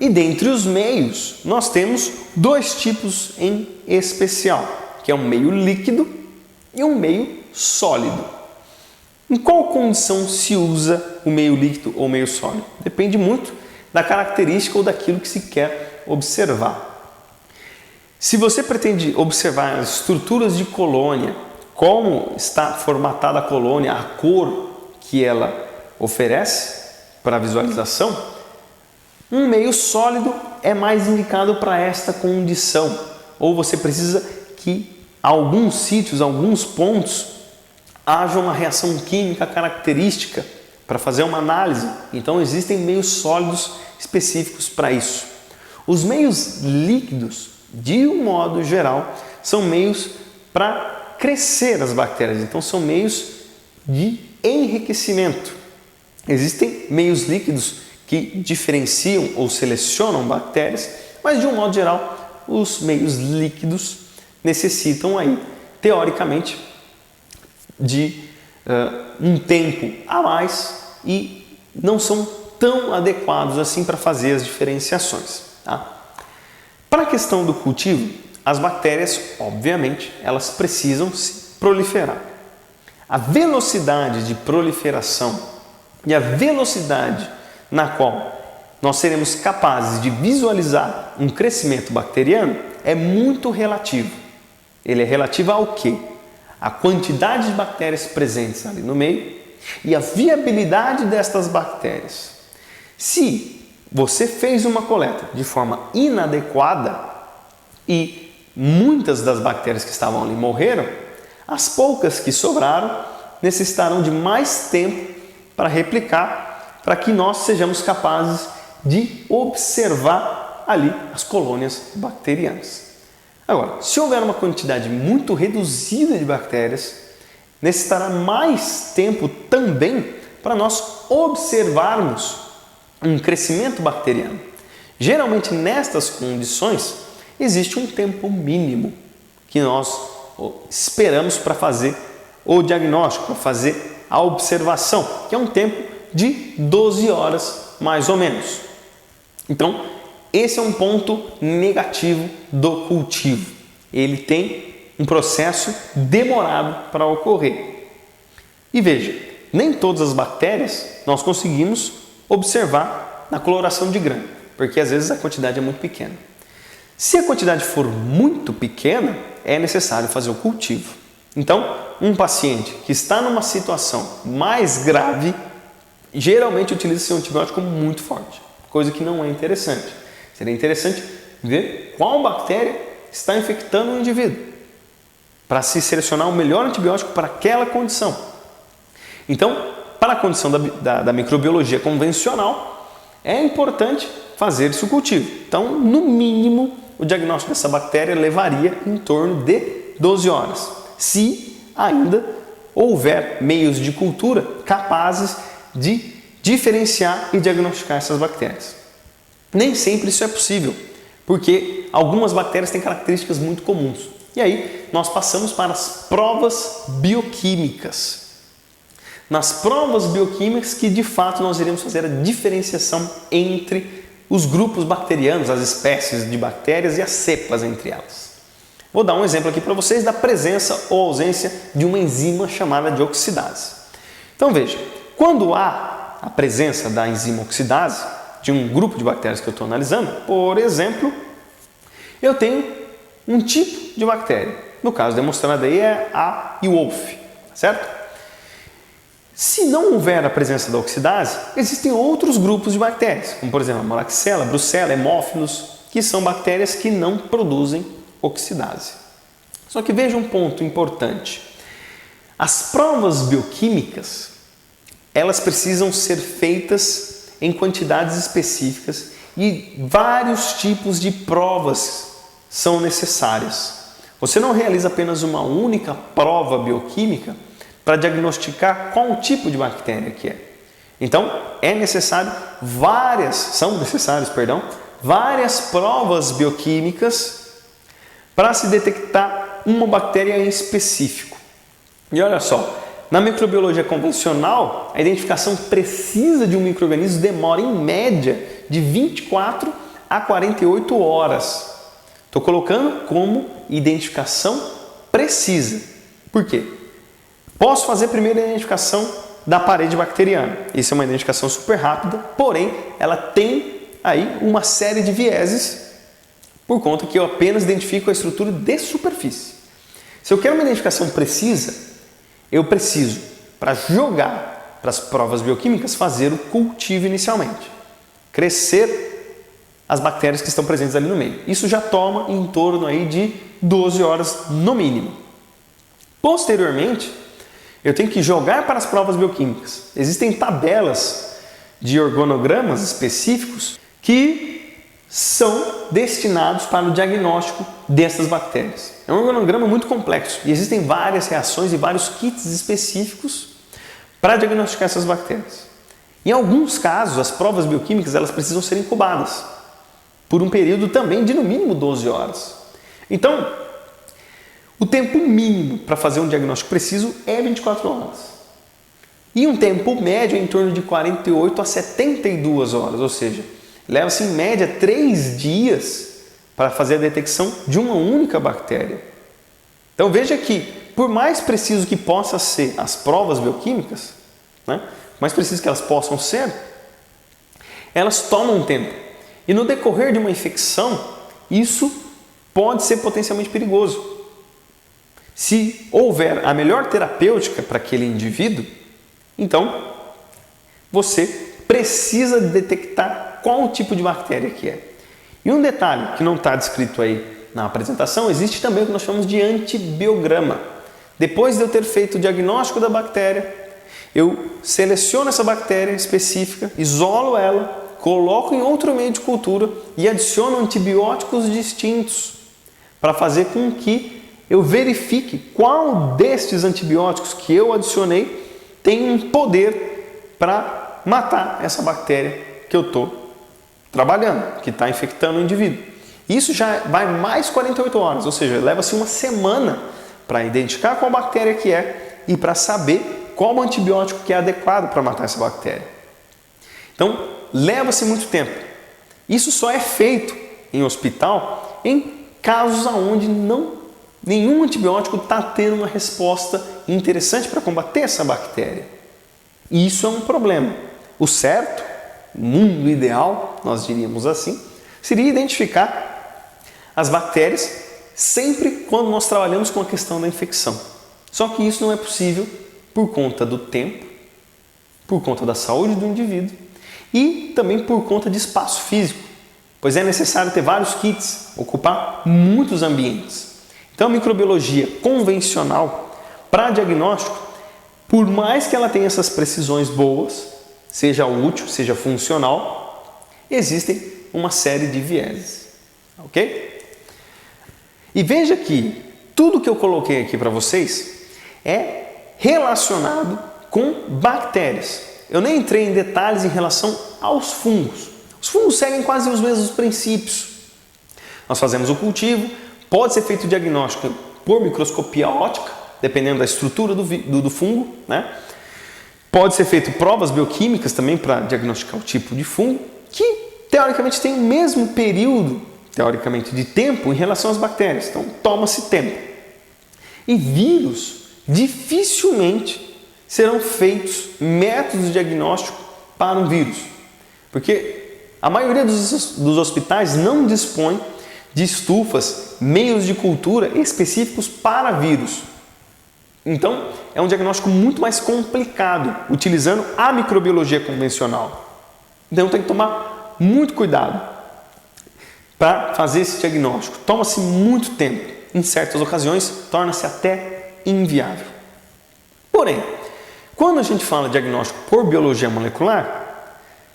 E dentre os meios, nós temos dois tipos em especial, que é um meio líquido e um meio sólido. Em qual condição se usa o meio líquido ou meio sólido? Depende muito da característica ou daquilo que se quer observar. Se você pretende observar as estruturas de colônia, como está formatada a colônia, a cor que ela oferece para a visualização, um meio sólido é mais indicado para esta condição. Ou você precisa que alguns sítios, alguns pontos, haja uma reação química característica para fazer uma análise. Então existem meios sólidos específicos para isso. Os meios líquidos, de um modo geral, são meios para crescer as bactérias. Então são meios de enriquecimento. Existem meios líquidos que diferenciam ou selecionam bactérias, mas de um modo geral, os meios líquidos necessitam aí, teoricamente, de um tempo a mais e não são tão adequados assim para fazer as diferenciações. Tá? Para a questão do cultivo, as bactérias, obviamente, elas precisam se proliferar. A velocidade de proliferação e a velocidade na qual nós seremos capazes de visualizar um crescimento bacteriano é muito relativo. Ele é relativo ao quê? A quantidade de bactérias presentes ali no meio e a viabilidade destas bactérias. Se você fez uma coleta de forma inadequada e muitas das bactérias que estavam ali morreram, as poucas que sobraram necessitarão de mais tempo para replicar, para que nós sejamos capazes de observar ali as colônias bacterianas. Agora, se houver uma quantidade muito reduzida de bactérias, necessitará mais tempo também para nós observarmos um crescimento bacteriano. Geralmente, nestas condições, existe um tempo mínimo que nós esperamos para fazer o diagnóstico, para fazer a observação, que é um tempo de 12 horas, mais ou menos. Então, esse é um ponto negativo do cultivo. Ele tem um processo demorado para ocorrer. E veja, nem todas as bactérias nós conseguimos observar na coloração de grã, porque às vezes a quantidade é muito pequena. Se a quantidade for muito pequena, é necessário fazer o cultivo. Então, um paciente que está numa situação mais grave, geralmente utiliza-se um antibiótico muito forte, coisa que não é interessante. Seria interessante ver qual bactéria está infectando o indivíduo, para se selecionar o melhor antibiótico para aquela condição. Então, para a condição da microbiologia convencional, é importante fazer esse cultivo. Então, no mínimo, o diagnóstico dessa bactéria levaria em torno de 12 horas, se ainda houver meios de cultura capazes de diferenciar e diagnosticar essas bactérias. Nem sempre isso é possível, porque algumas bactérias têm características muito comuns. E aí nós passamos para as provas bioquímicas. Nas provas bioquímicas que de fato nós iremos fazer a diferenciação entre os grupos bacterianos, as espécies de bactérias e as cepas entre elas. Vou dar um exemplo aqui para vocês da presença ou ausência de uma enzima chamada de oxidase. Então veja, quando há a presença da enzima oxidase de um grupo de bactérias que eu estou analisando, por exemplo, eu tenho um tipo de bactéria. No caso demonstrado aí é a E-Wolf, certo? Se não houver a presença da oxidase, existem outros grupos de bactérias, como por exemplo a Moraxella, Brucella, Hemófilos, que são bactérias que não produzem oxidase. Só que veja um ponto importante. As provas bioquímicas, elas precisam ser feitas em quantidades específicas e vários tipos de provas são necessárias. Você não realiza apenas uma única prova bioquímica para diagnosticar qual tipo de bactéria que é. Então, são necessárias várias provas bioquímicas para se detectar uma bactéria em específico. E olha só, na microbiologia convencional, a identificação precisa de um micro-organismo demora em média de 24 a 48 horas. Estou colocando como identificação precisa. Por quê? Posso fazer primeiro a identificação da parede bacteriana. Isso é uma identificação super rápida, porém ela tem aí uma série de vieses por conta que eu apenas identifico a estrutura de superfície. Se eu quero uma identificação precisa, eu preciso, para jogar para as provas bioquímicas, fazer o cultivo inicialmente. Crescer as bactérias que estão presentes ali no meio. Isso já toma em torno aí de 12 horas no mínimo. Posteriormente, eu tenho que jogar para as provas bioquímicas. Existem tabelas de organogramas específicos que são destinados para o diagnóstico dessas bactérias. É um organograma muito complexo e existem várias reações e vários kits específicos para diagnosticar essas bactérias. Em alguns casos, as provas bioquímicas elas precisam ser incubadas por um período também de no mínimo 12 horas. Então, o tempo mínimo para fazer um diagnóstico preciso é 24 horas. E um tempo médio é em torno de 48 a 72 horas, ou seja, leva-se em média 3 dias para fazer a detecção de uma única bactéria. Então veja que, por mais preciso que possam ser as provas bioquímicas, mais preciso que elas possam ser, elas tomam tempo. E no decorrer de uma infecção, isso pode ser potencialmente perigoso. Se houver a melhor terapêutica para aquele indivíduo, então você precisa detectar qual tipo de bactéria que é. E um detalhe que não está descrito aí na apresentação, existe também o que nós chamamos de antibiograma. Depois de eu ter feito o diagnóstico da bactéria, eu seleciono essa bactéria específica, isolo ela, coloco em outro meio de cultura e adiciono antibióticos distintos para fazer com que eu verifique qual destes antibióticos que eu adicionei tem um poder para matar essa bactéria que eu estou trabalhando, que está infectando o indivíduo. Isso já vai mais 48 horas, ou seja, leva-se uma semana para identificar qual bactéria que é e para saber qual antibiótico que é adequado para matar essa bactéria. Então, leva-se muito tempo. Isso só é feito em hospital em casos onde nenhum antibiótico está tendo uma resposta interessante para combater essa bactéria. E isso é um problema. O certo, o mundo ideal, nós diríamos assim, seria identificar as bactérias sempre quando nós trabalhamos com a questão da infecção. Só que isso não é possível por conta do tempo, por conta da saúde do indivíduo e também por conta de espaço físico, pois é necessário ter vários kits, ocupar muitos ambientes. Então, a microbiologia convencional para diagnóstico, por mais que ela tenha essas precisões boas, seja útil, seja funcional, existem uma série de vieses, ok? E veja que tudo que eu coloquei aqui para vocês é relacionado com bactérias. Eu nem entrei em detalhes em relação aos fungos. Os fungos seguem quase os mesmos princípios. Nós fazemos o cultivo, pode ser feito o diagnóstico por microscopia óptica, dependendo da estrutura do fungo, Pode ser feito provas bioquímicas também para diagnosticar o tipo de fungo, que teoricamente tem o mesmo período, teoricamente, de tempo em relação às bactérias. Então, toma-se tempo. E vírus dificilmente serão feitos métodos de diagnóstico para um vírus, porque a maioria dos hospitais não dispõe de estufas, meios de cultura específicos para vírus. Então, é um diagnóstico muito mais complicado, utilizando a microbiologia convencional. Então, tem que tomar muito cuidado para fazer esse diagnóstico. Toma-se muito tempo. Em certas ocasiões, torna-se até inviável. Porém, quando a gente fala de diagnóstico por biologia molecular,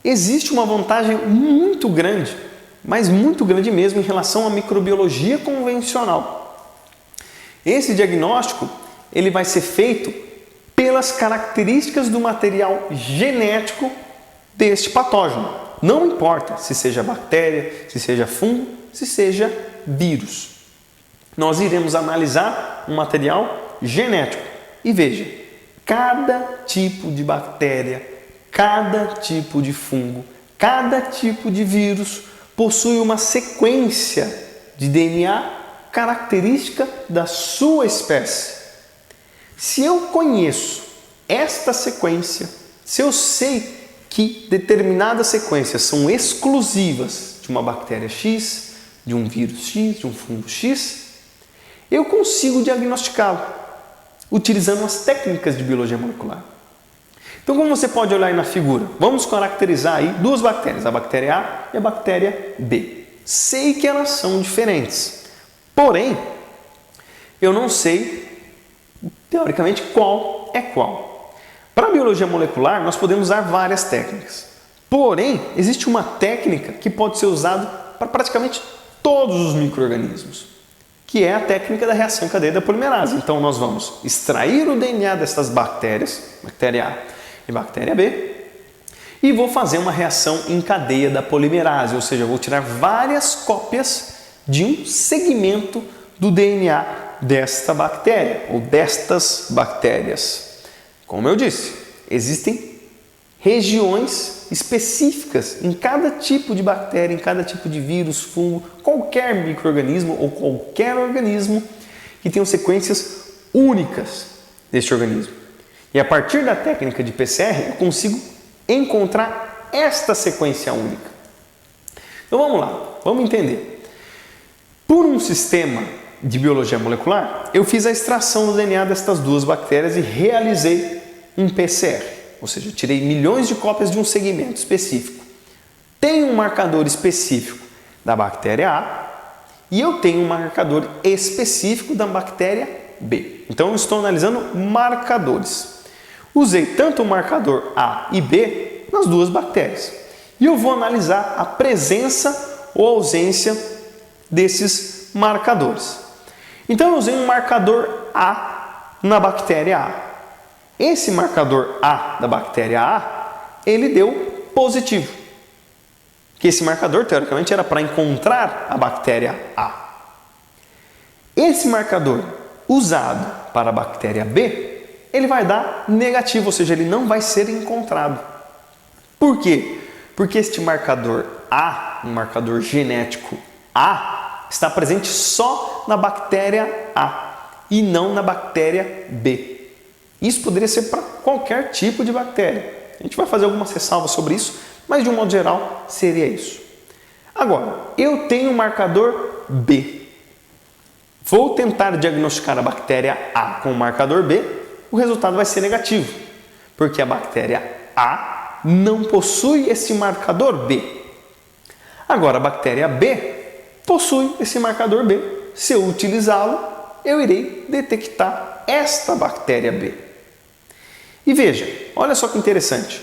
existe uma vantagem muito grande, mas muito grande mesmo, em relação à microbiologia convencional. Esse diagnóstico ele vai ser feito pelas características do material genético deste patógeno. Não importa se seja bactéria, se seja fungo, se seja vírus. Nós iremos analisar um material genético e veja, cada tipo de bactéria, cada tipo de fungo, cada tipo de vírus possui uma sequência de DNA característica da sua espécie. Se eu conheço esta sequência, se eu sei que determinadas sequências são exclusivas de uma bactéria X, de um vírus X, de um fungo X, eu consigo diagnosticá-lo utilizando as técnicas de biologia molecular. Então, como você pode olhar aí na figura, vamos caracterizar aí duas bactérias, a bactéria A e a bactéria B. Sei que elas são diferentes, porém, eu não sei, teoricamente, qual é qual. Para a biologia molecular, nós podemos usar várias técnicas, porém, existe uma técnica que pode ser usada para praticamente todos os micro-organismos, que é a técnica da reação em cadeia da polimerase. Então, nós vamos extrair o DNA dessas bactérias, bactéria A e bactéria B, e vou fazer uma reação em cadeia da polimerase, ou seja, eu vou tirar várias cópias de um segmento do DNA desta bactéria ou destas bactérias. Como eu disse, existem regiões específicas em cada tipo de bactéria, em cada tipo de vírus, fungo, qualquer micro-organismo ou qualquer organismo que tenham sequências únicas deste organismo. E a partir da técnica de PCR, eu consigo encontrar esta sequência única. Então vamos lá, vamos entender. Por um sistema de biologia molecular, eu fiz a extração do DNA destas duas bactérias e realizei um PCR. Ou seja, eu tirei milhões de cópias de um segmento específico. Tem um marcador específico da bactéria A e eu tenho um marcador específico da bactéria B. Então eu estou analisando marcadores. Usei tanto o marcador A e B nas duas bactérias. E eu vou analisar a presença ou ausência desses marcadores. Então eu usei um marcador A na bactéria A. Esse marcador A da bactéria A, ele deu positivo. Que esse marcador, teoricamente, era para encontrar a bactéria A. Esse marcador usado para a bactéria B, ele vai dar negativo, ou seja, ele não vai ser encontrado. Por quê? Porque este marcador A, um marcador genético A, está presente só na bactéria A e não na bactéria B. Isso poderia ser para qualquer tipo de bactéria. A gente vai fazer algumas ressalvas sobre isso, mas de um modo geral seria isso. Agora, eu tenho um marcador B. Vou tentar diagnosticar a bactéria A com o marcador B, o resultado vai ser negativo, porque a bactéria A não possui esse marcador B. Agora, a bactéria B possui esse marcador B. Se eu utilizá-lo, eu irei detectar esta bactéria B. E veja, olha só que interessante.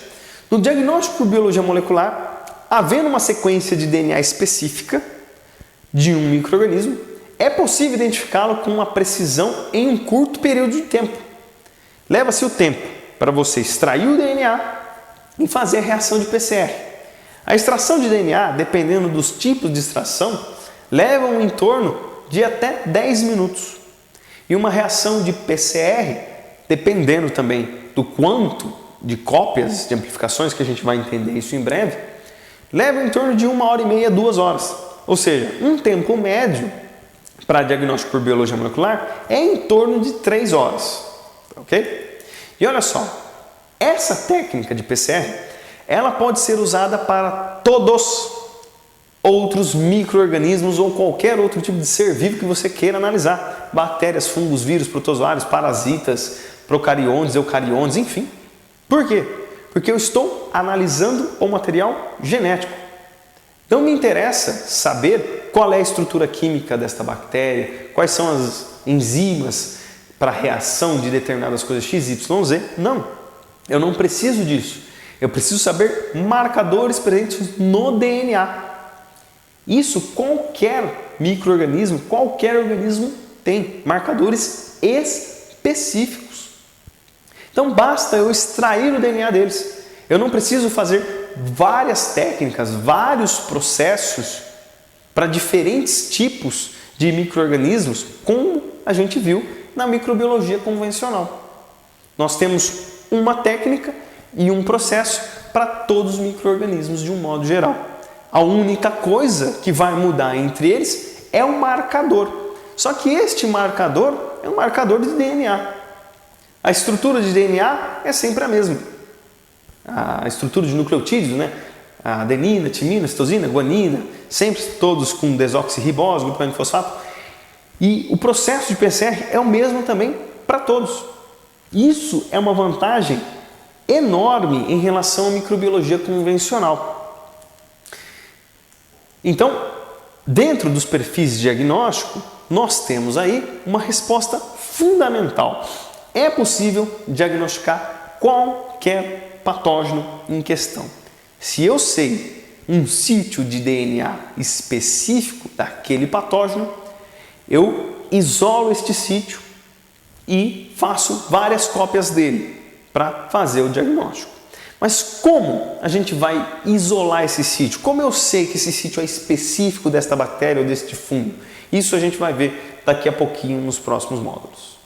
No diagnóstico por biologia molecular, havendo uma sequência de DNA específica de um micro-organismo, é possível identificá-lo com uma precisão em um curto período de tempo. Leva-se o tempo para você extrair o DNA e fazer a reação de PCR. A extração de DNA, dependendo dos tipos de extração, levam em torno de até 10 minutos. E uma reação de PCR, dependendo também do quanto de cópias, de amplificações, que a gente vai entender isso em breve, leva em torno de 1h30, 2 horas. Ou seja, um tempo médio para diagnóstico por biologia molecular é em torno de 3 horas. Ok? E olha só, essa técnica de PCR, ela pode ser usada para todos outros micro-organismos ou qualquer outro tipo de ser vivo que você queira analisar. Bactérias, fungos, vírus, protozoários, parasitas, procariontes, eucariontes, enfim. Por quê? Porque eu estou analisando o material genético. Não me interessa saber qual é a estrutura química desta bactéria, quais são as enzimas para a reação de determinadas coisas X, Y, Z. Não, eu não preciso disso. Eu preciso saber marcadores presentes no DNA. Isso qualquer micro-organismo, qualquer organismo tem marcadores específicos. Então basta eu extrair o DNA deles. Eu não preciso fazer várias técnicas, vários processos para diferentes tipos de micro-organismos, como a gente viu na microbiologia convencional. Nós temos uma técnica e um processo para todos os micro-organismos de um modo geral. A única coisa que vai mudar entre eles é o marcador. Só que este marcador é um marcador de DNA. A estrutura de DNA é sempre a mesma. A estrutura de nucleotídeos, né? A adenina, timina, citosina, guanina, sempre todos com desoxirribose, grupamento de fosfato. E o processo de PCR é o mesmo também para todos. Isso é uma vantagem enorme em relação à microbiologia convencional. Então, dentro dos perfis de diagnóstico, nós temos aí uma resposta fundamental. É possível diagnosticar qualquer patógeno em questão. Se eu sei um sítio de DNA específico daquele patógeno, eu isolo este sítio e faço várias cópias dele para fazer o diagnóstico. Mas como a gente vai isolar esse sítio? Como eu sei que esse sítio é específico desta bactéria ou deste fungo? Isso a gente vai ver daqui a pouquinho nos próximos módulos.